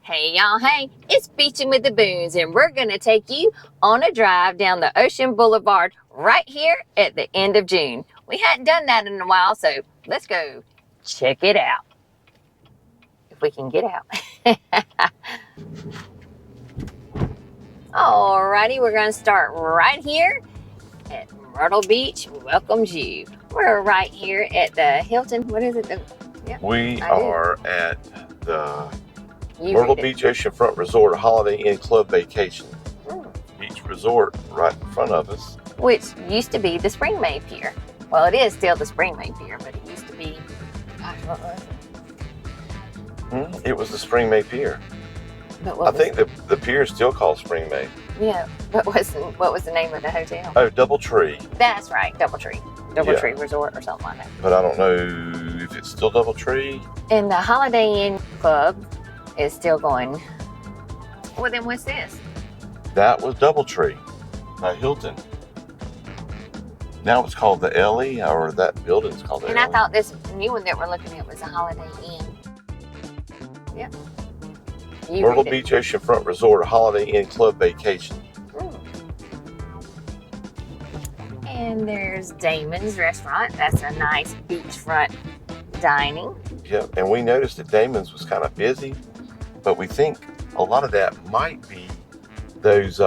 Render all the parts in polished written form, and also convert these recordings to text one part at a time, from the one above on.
Hey y'all, hey, it's Beachin With The Boones, and we're gonna take you on a drive down the Ocean Boulevard right here at the end of June. We hadn't done that in a while, so let's go check it out. If we can get out. Alrighty, we're gonna start right here at Myrtle Beach welcomes you. We're right here at the Hilton, what is it? We are at the Myrtle Beach Oceanfront Resort Holiday Inn Club Vacation. Beach Resort right in front of us. Which used to be the Spring May Pier. Well, it is still the Spring May Pier, but it used to be, gosh, what was it? It was the Spring May Pier. But I think the pier is still called Spring May. Yeah, what was the name of the hotel? Oh, Doubletree. That's right, Doubletree. Doubletree Resort or something like that. But I don't know if it's still Doubletree. And the Holiday Inn Club is still going. Well, then what's this? That was Doubletree by Hilton. Now it's called the Ellie, or that building's called the And Ellie. I thought this new one that we're looking at was a Holiday Inn. Yep. Myrtle Beach Oceanfront Resort Holiday Inn Club Vacation. And there's Damon's Restaurant. That's a nice beachfront dining. Yep, and we noticed that Damon's was kind of busy, but we think a lot of that might be those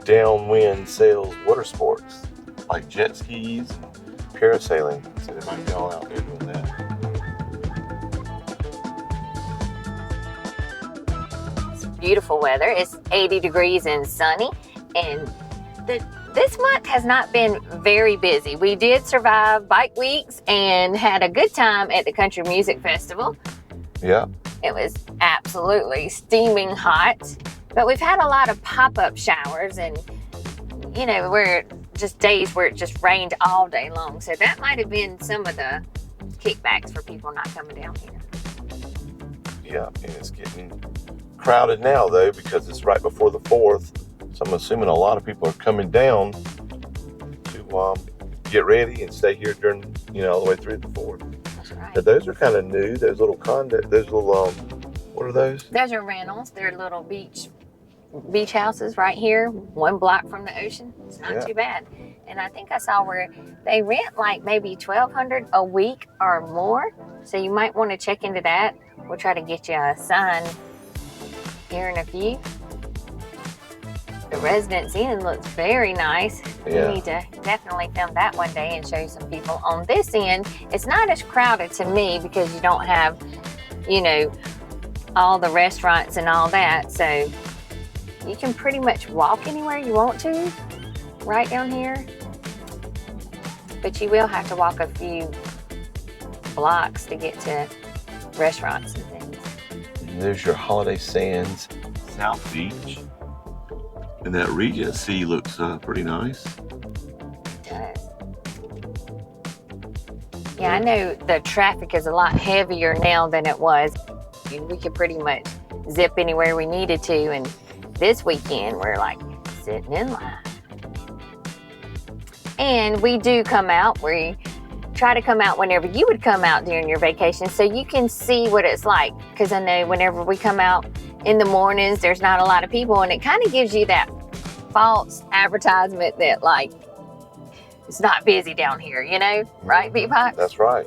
downwind sails water sports, like jet skis and parasailing. So they might be all out there doing that. It's beautiful weather. It's 80 degrees and sunny, and this month has not been very busy. We did survive bike weeks and had a good time at the Country Music Festival. Yeah. It was absolutely steaming hot, but we've had a lot of pop-up showers, and you know, where just days where it just rained all day long. So that might have been some of the kickbacks for people not coming down here. Yeah, and it's getting crowded now though, because it's right before the 4th. So I'm assuming a lot of people are coming down to get ready and stay here during, all the way through the 4th. That's right. But those are kind of new. Those little what are those? Those are rentals. They're little beach houses right here, 1 block from the ocean. It's not too bad. And I think I saw where they rent like maybe $1,200 a week or more. So you might want to check into that. We'll try to get you a sign here in a few. The Residence Inn looks very nice. Yeah. We need to definitely film that one day and show you some people. On this end, it's not as crowded to me because you don't have, all the restaurants and all that. So you can pretty much walk anywhere you want to right down here. But you will have to walk a few blocks to get to restaurants and things. And there's your Holiday Sands South Beach. And that Regency looks pretty nice. It does. Yeah, I know the traffic is a lot heavier now than it was. We could pretty much zip anywhere we needed to, and this weekend we're like sitting in line. And we do come out. We try to come out whenever you would come out during your vacation so you can see what it's like. Because I know whenever we come out in the mornings, there's not a lot of people, and it kind of gives you that false advertisement that like it's not busy down here, right, Beatbox? That's right.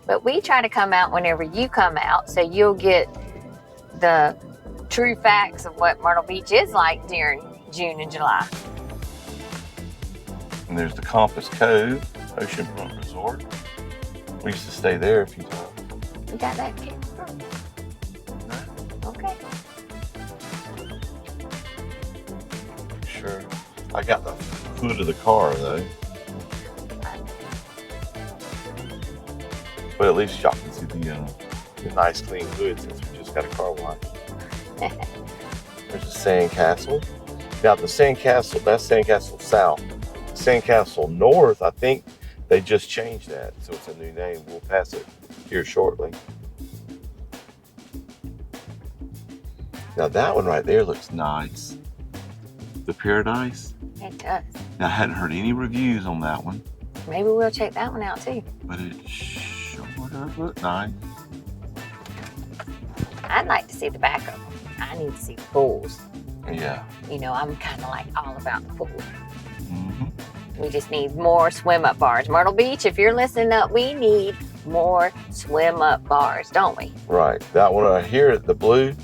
But we try to come out whenever you come out, so you'll get the true facts of what Myrtle Beach is like during June and July. And there's the Compass Cove Oceanfront Resort. We used to stay there a few times. You got that, kid? Okay. Sure. I got the hood of the car though. But at least y'all can see the nice clean hood since we just got a car wash. There's a sandcastle. Now the sandcastle, that's Sandcastle South. Sandcastle North, I think they just changed that, so it's a new name. We'll pass it here shortly. Now that one right there looks nice. The Paradise. It does. Now I hadn't heard any reviews on that one. Maybe we'll check that one out too. But it sure does look nice. I'd like to see the back of them. I need to see the pools. Yeah. You know, I'm kind of like all about the pool. Mm-hmm. We just need more swim up bars. Myrtle Beach, if you're listening up, we need more swim up bars, don't we? Right. That one right here, the blue.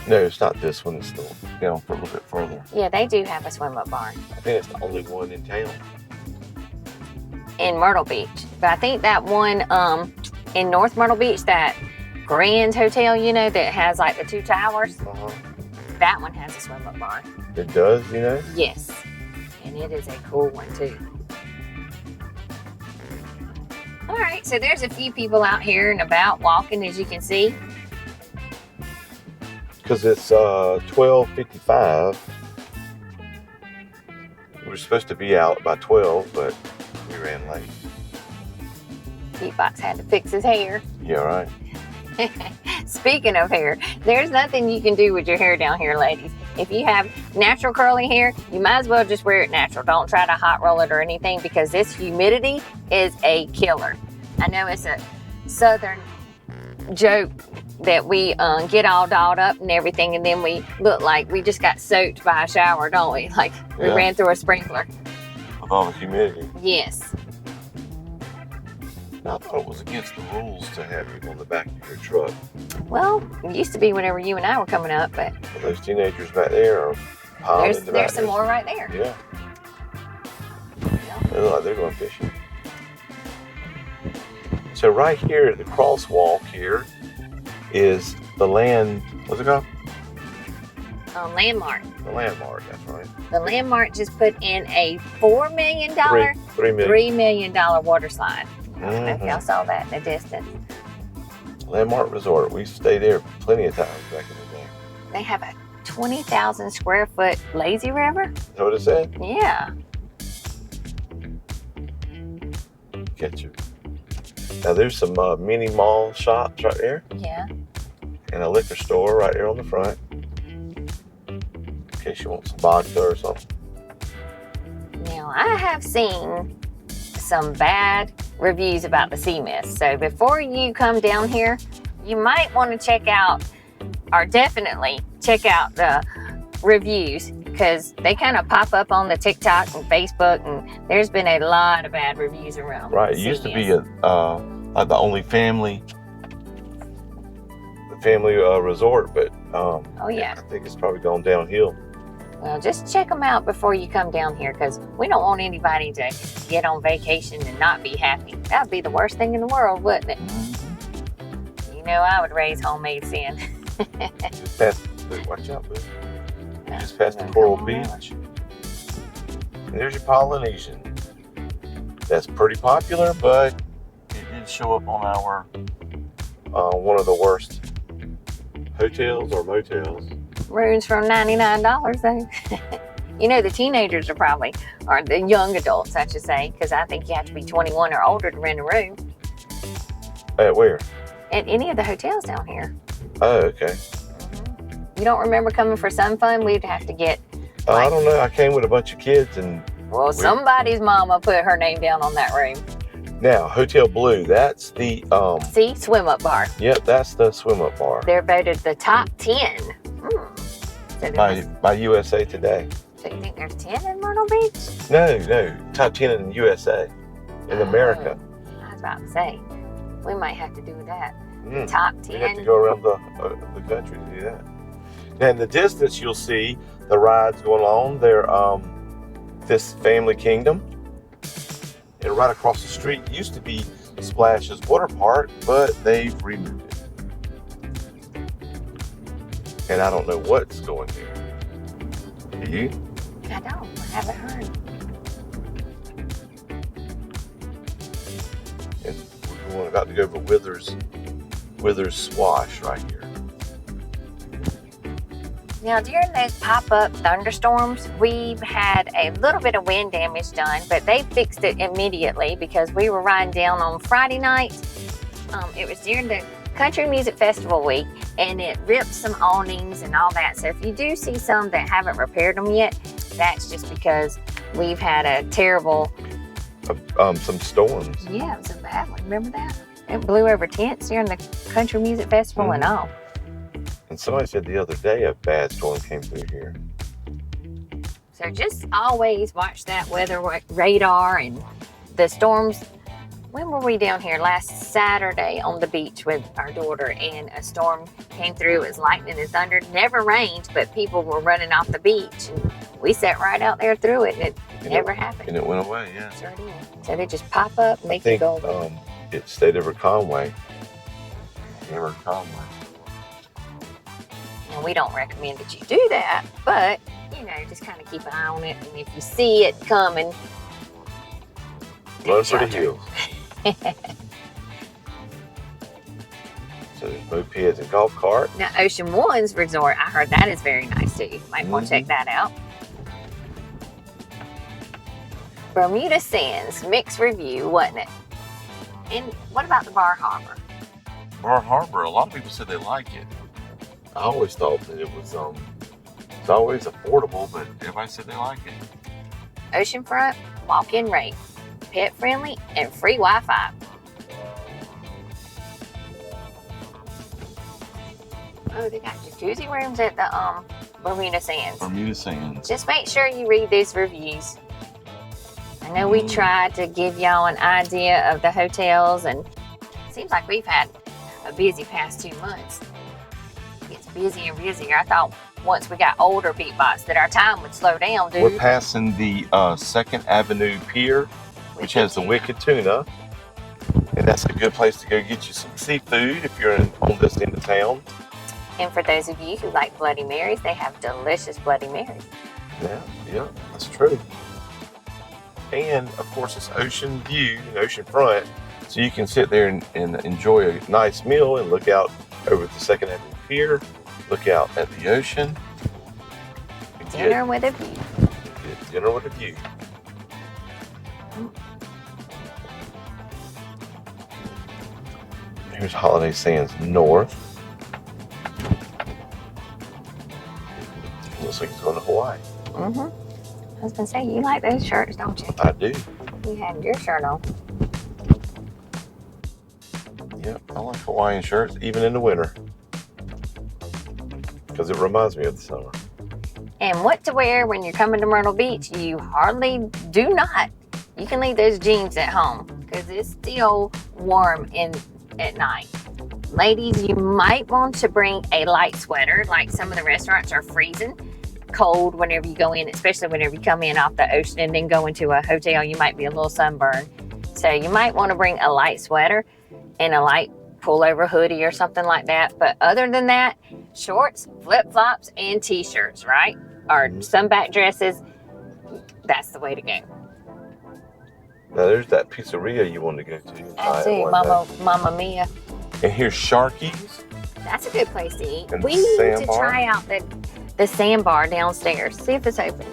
No, it's not this one. It's still down for a little bit further. Yeah, they do have a swim up bar I think it's the only one in town. in Myrtle Beach. But I think that one in North Myrtle Beach, that Grand Hotel, you know, that has like the 2 towers, Uh-huh. that one has a swim up bar. It does, you know? Yes. And it is a cool one too. All right, so there's a few people out here and about walking, as you can see. Because it's 12:55. We were supposed to be out by 12, but we ran late. Beatbox had to fix his hair. Yeah, right. Speaking of hair, there's nothing you can do with your hair down here, ladies. If you have natural curly hair, you might as well just wear it natural. Don't try to hot roll it or anything, because this humidity is a killer. I know it's a southern joke that we get all dolled up and everything, and then we look like we just got soaked by a shower, don't we? Like we Yeah. ran through a sprinkler. With all the humidity. Yes. I thought it was against the rules to have you on the back of your truck. Well, it used to be whenever you and I were coming up, but Well, those teenagers back there are piling in the back. there's some more right there. Yeah. Yeah. They look like they're going fishing. So right here at the crosswalk here is the land, what's it called? Landmark. The landmark, that's right. The Landmark just put in a $4 million, $3 million. $3 million water slide. I don't know if Mhm. y'all saw that in the distance. Landmark Resort. We used to stay there plenty of times back in the day. They have a 20,000 square foot lazy river. Is that what it said? Yeah. Catch you. Now there's some mini mall shops right there Yeah. and a liquor store right there on the front. In case you want some vodka or something. Now, I have seen some bad reviews about the sea mist. So before you come down here, you might want to check out, or definitely check out the reviews, because they kind of pop up on the TikTok and Facebook, and there's been a lot of bad reviews around. Right. It sea used to be mist. like the only family resort, but Oh yeah. I think it's probably gone downhill. Well, just check them out before you come down here, because we don't want anybody to get on vacation and not be happy. That would be the worst thing in the world, wouldn't it? You know, I would raise homemade sin. Just past, watch out, boo. Just past the Coral Beach. And there's your Polynesian. That's pretty popular, but it did show up on our one of the worst hotels or motels. Rooms from $99 though. You know, the teenagers are probably, or the young adults, I should say, because I think you have to be 21 or older to rent a room At where? at any of the hotels down here. Oh, okay. You don't remember coming for some fun? We'd have to get, I don't know. I came with a bunch of kids, and well, somebody's mama put her name down on that room. now Hotel Blue. That's the See, swim up bar. Yep, that's the swim up bar They're voted the top 10. So, by USA Today. so you think there's 10 in Myrtle Beach? No, top 10 in USA, in America. I was about to say, we might have to do that. Mm. Top You have to 10. go around the country to do that. Now in the distance, you'll see the rides going on. They're this Family Kingdom, and right across the street used to be Splash's Water Park, but they've removed it. And I don't know what's going there. Do you? I don't. I haven't heard. And we're about to go over Withers Swash right here. Now, during those pop-up thunderstorms, we've had a little bit of wind damage done, but they fixed it immediately because we were riding down on Friday night. It was during the Country Music Festival week, and it ripped some awnings and all that. So if you do see some that haven't repaired them yet, that's just because we've had a terrible... Some storms. Yeah, it was a bad one. Remember that? It blew over tents during the Country Music Festival and all. And somebody said the other day a bad storm came through here. So just always watch that weather radar and the storms. When were we down here? Last Saturday on the beach with our daughter, and a storm came through. It was lightning and thunder. Never rained, but people were running off the beach. And we sat right out there through it, and it never happened. And it went away, yeah. Sure did. So they just pop up and make you go away. It stayed over Conway. Never Conway. And we don't recommend that you do that, but you know, just kind of keep an eye on it. And if you see it coming, run for the hills. So there's mopeds and golf cart. Now, Ocean One's resort, I heard that is very nice too. You might want to check that out. Bermuda Sands, mixed review, wasn't it? And what about the Bar Harbor? Bar Harbor, a lot of people said they like it. I always thought that it was it's always affordable, but everybody said they like it. Oceanfront, walk-in rate, pet friendly, and free Wi-Fi. Oh, they got jacuzzi rooms at the Bermuda Sands. Bermuda Sands. Just make sure you read these reviews. I know we tried to give y'all an idea of the hotels, and it seems like we've had a busy past 2 months. It gets busier and busier. I thought once we got older, Beatbox, that our time would slow down, dude. We're passing the 2nd Avenue Pier, which has the Wicked Tuna. And that's a good place to go get you some seafood if you're on this end of town. And for those of you who like Bloody Marys, they have delicious Bloody Marys. Yeah, that's true. And of course, it's ocean view and ocean front, so you can sit there and enjoy a nice meal and look out over the 2nd Avenue Pier, look out at the ocean. Dinner with a view. Get dinner with a view. Here's Holiday Sands North. Looks like it's going to Hawaii. I was going to say, you like those shirts, don't you? I do. You had your shirt on. Yep, I like Hawaiian shirts, even in the winter. Because it reminds me of the summer. And what to wear when you're coming to Myrtle Beach, you hardly do not. You can leave those jeans at home because it's still warm at night. Ladies, you might want to bring a light sweater, like some of the restaurants are freezing cold whenever you go in, especially whenever you come in off the ocean and then go into a hotel, you might be a little sunburned. So you might want to bring a light sweater and a light pullover hoodie or something like that. But other than that, shorts, flip-flops, and t-shirts, right? Or sunback dresses, that's the way to go. Now there's that pizzeria you wanted to go to. I see, Mama Mia. And here's Sharky's. That's a good place to eat. And We need to Sandbar. try out the sandbar downstairs. See if it's open.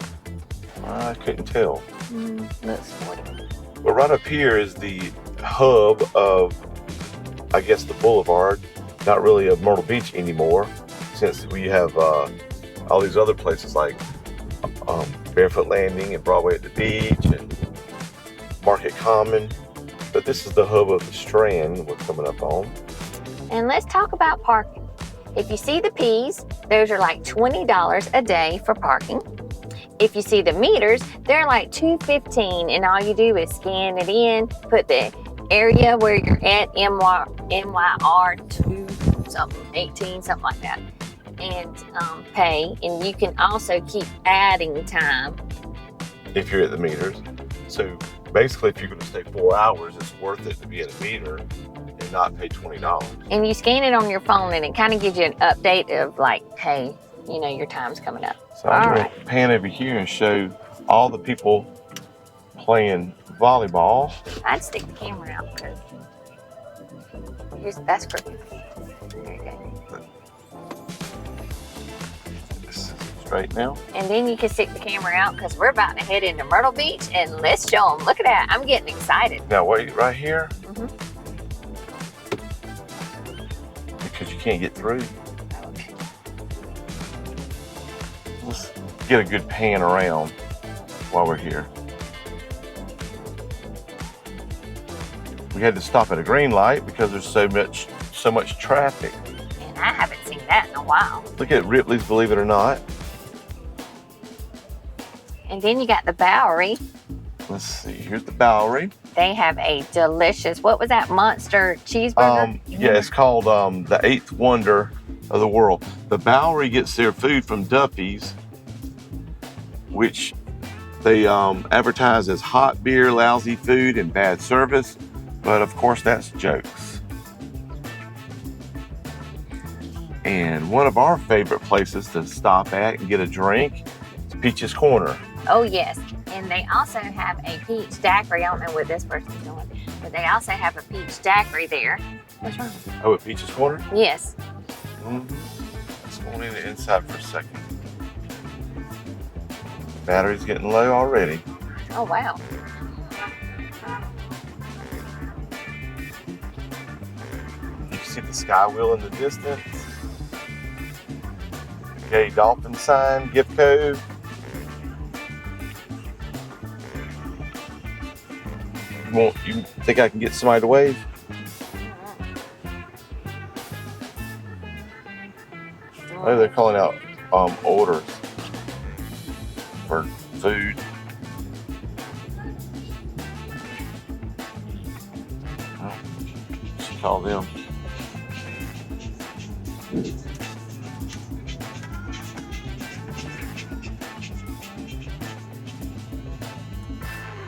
I couldn't tell. Looks sporty. But right up here is the hub of, I guess, the Boulevard. Not really of Myrtle Beach anymore, since we have all these other places like Barefoot Landing and Broadway at the Beach and Market Common. But this is the hub of the Strand we're coming up on. And let's talk about parking. If you see the P's, those are like $20 a day for parking. If you see the meters, they're like $2.15, and all you do is scan it in, put the area where you're at, MYR 2 something, 18, something like that, and pay. And you can also keep adding time. If you're at the meters. So basically, if you're going to stay 4 hours, it's worth it to be at a meter and not pay $20. And you scan it on your phone, and it kind of gives you an update of like, hey, you know, your time's coming up. So I'm going to pan over here and show all the people playing volleyball. I'd stick the camera out because that's crooked. There you go. Straight now. And then you can stick the camera out because we're about to head into Myrtle Beach, and let's show them. Look at that. I'm getting excited. Now wait right here. Because you can't get through. Okay. Let's get a good pan around while we're here. We had to stop at a green light because there's so much traffic. And I haven't seen that in a while. Look at Ripley's, believe it or not. And then you got the Bowery. Let's see. Here's the Bowery. They have a delicious, what was that, monster cheeseburger? Yeah, it's called the 8th wonder of the world. The Bowery gets their food from Duffy's, which they advertise as hot beer, lousy food, and bad service. But of course, that's jokes. And one of our favorite places to stop at and get a drink is Peach's Corner. Oh, yes. And they also have a peach daiquiri. I don't know what this person's doing, but they also have a peach daiquiri there. What's wrong? Oh, at Peach's Corner? Yes. Let's go on in the inside for a second. Battery's getting low already. Oh, wow. You can see the SkyWheel in the distance. Gay Dolphin sign, gift code. You think I can get somebody to wave? Oh, they're calling out orders for food. Oh, should call them.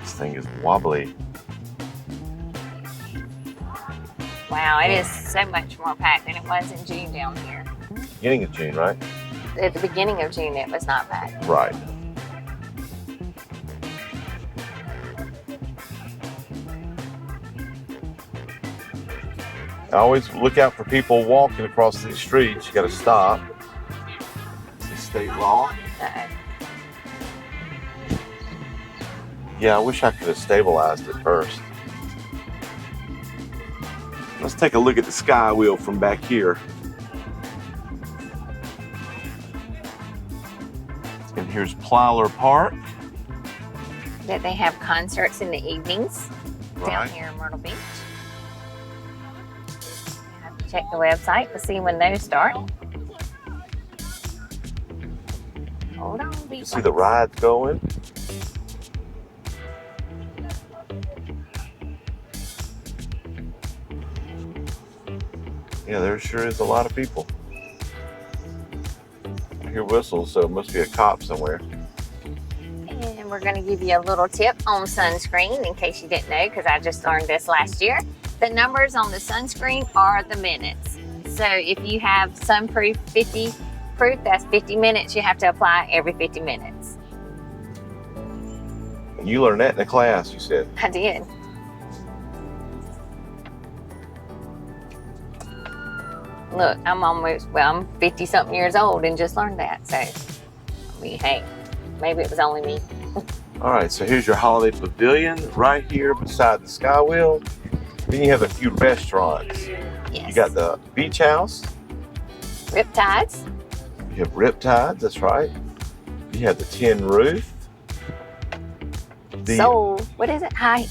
This thing is wobbly. Wow, it is so much more packed than it was in June down here. Beginning of June, right? At the beginning of June, it was not packed. Right. I always look out for people walking across these streets. You got to stop. It's state law. Uh-oh. Yeah, I wish I could have stabilized it first. Let's take a look at the SkyWheel from back here. And here's Plyler Park. That they have concerts in the evenings down Right. here in Myrtle Beach. You have to check the website to see when those start. Hold on, You Beach. see the rides going. Yeah, there sure is a lot of people. I hear whistles, so it must be a cop somewhere. And we're going to give you a little tip on sunscreen in case you didn't know, because I just learned this last year. The numbers on the sunscreen are the minutes. So if you have sunproof 50 proof, that's 50 minutes. You have to apply every 50 minutes. You learned that in a class, you said. I did. Look, I'm 50 something years old and just learned that. So, I mean, hey, maybe it was only me. All right, so here's your holiday pavilion right here beside the SkyWheel. Then you have a few restaurants. Yes. You got the Beach House. Riptides. You have Riptides, that's right. You have the Tin Roof. The Soul. What is it? Hi.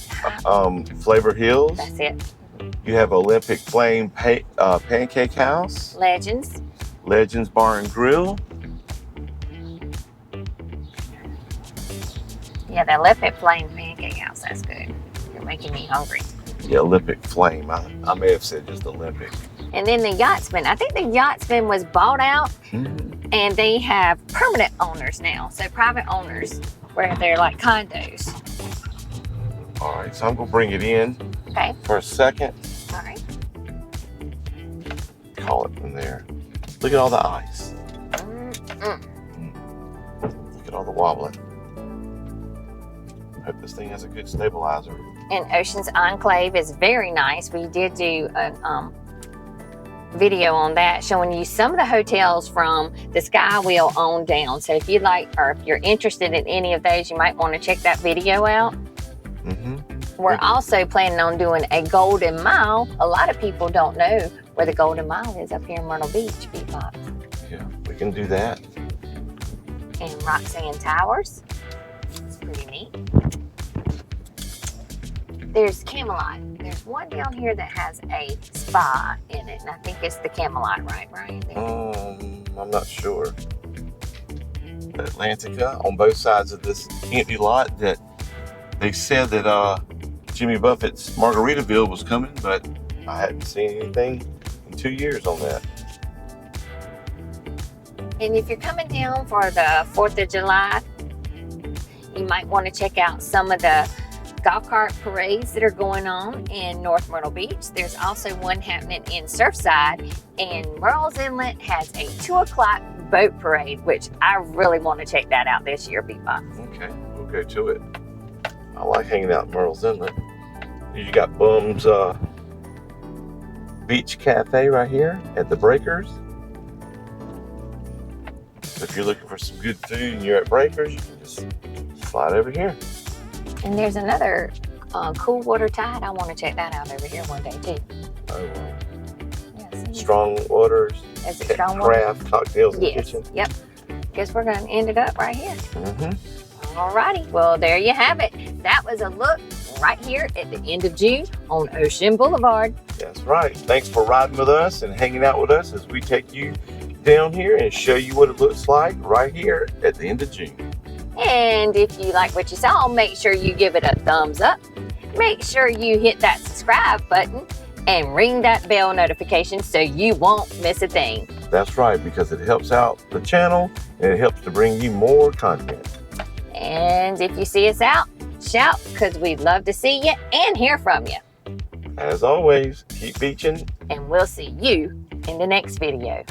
Flavor Hills. That's it. You have Olympic Flame Pancake House. Legends. Legends Bar and Grill. Yeah, the Olympic Flame Pancake House. That's good. You're making me hungry. Yeah, Olympic Flame. I may have said just Olympic. And then the Yachtsman. I think the Yachtsman was bought out and they have permanent owners now. So private owners where they're like condos. All right, so I'm gonna bring it in Okay. for a second. All right. Call it from there. Look at all the ice. Look at all the wobbling. Hope this thing has a good stabilizer. And Ocean's Enclave is very nice. We did do a video on that showing you some of the hotels from the SkyWheel on down. So if you'd like, or if you're interested in any of those, you might want to check that video out. We're also planning on doing a Golden Mile. A lot of people don't know where the Golden Mile is up here in Myrtle Beach, Bebop. Yeah, we can do that. And Roxanne Towers. It's pretty neat. There's Camelot. There's one down here that has a spa in it, and I think it's the Camelot, right, Brian? I'm not sure. Atlantica on both sides of this empty lot that they said that Jimmy Buffett's Margaritaville was coming, but I hadn't seen anything in 2 years on that. And if you're coming down for the 4th of July, you might want to check out some of the golf cart parades that are going on in North Myrtle Beach. There's also one happening in Surfside, and Merle's Inlet has a 2 o'clock boat parade, which I really want to check that out this year, Bebop. Okay, we'll go to it. I like hanging out in Merle's Inlet. You got Bum's Beach Cafe right here at the Breakers. So if you're looking for some good food and you're at Breakers, you can just slide over here. And there's another cool water tide. I want to check that out over here one day too. Oh, wow. Yeah, Strong waters, is it strong water? craft cocktails in the Yes. kitchen. Yep. Guess we're going to end it up right here. Mm-hmm. Alrighty. Well, there you have it. That was a look right here at the end of June on Ocean Boulevard. That's right. Thanks for riding with us and hanging out with us as we take you down here and show you what it looks like right here at the end of June. And if you like what you saw, make sure you give it a thumbs up. Make sure you hit that subscribe button and ring that bell notification so you won't miss a thing. That's right, because it helps out the channel and it helps to bring you more content. And if you see us out, shout, because we'd love to see you and hear from you. As always, keep beaching. And we'll see you in the next video.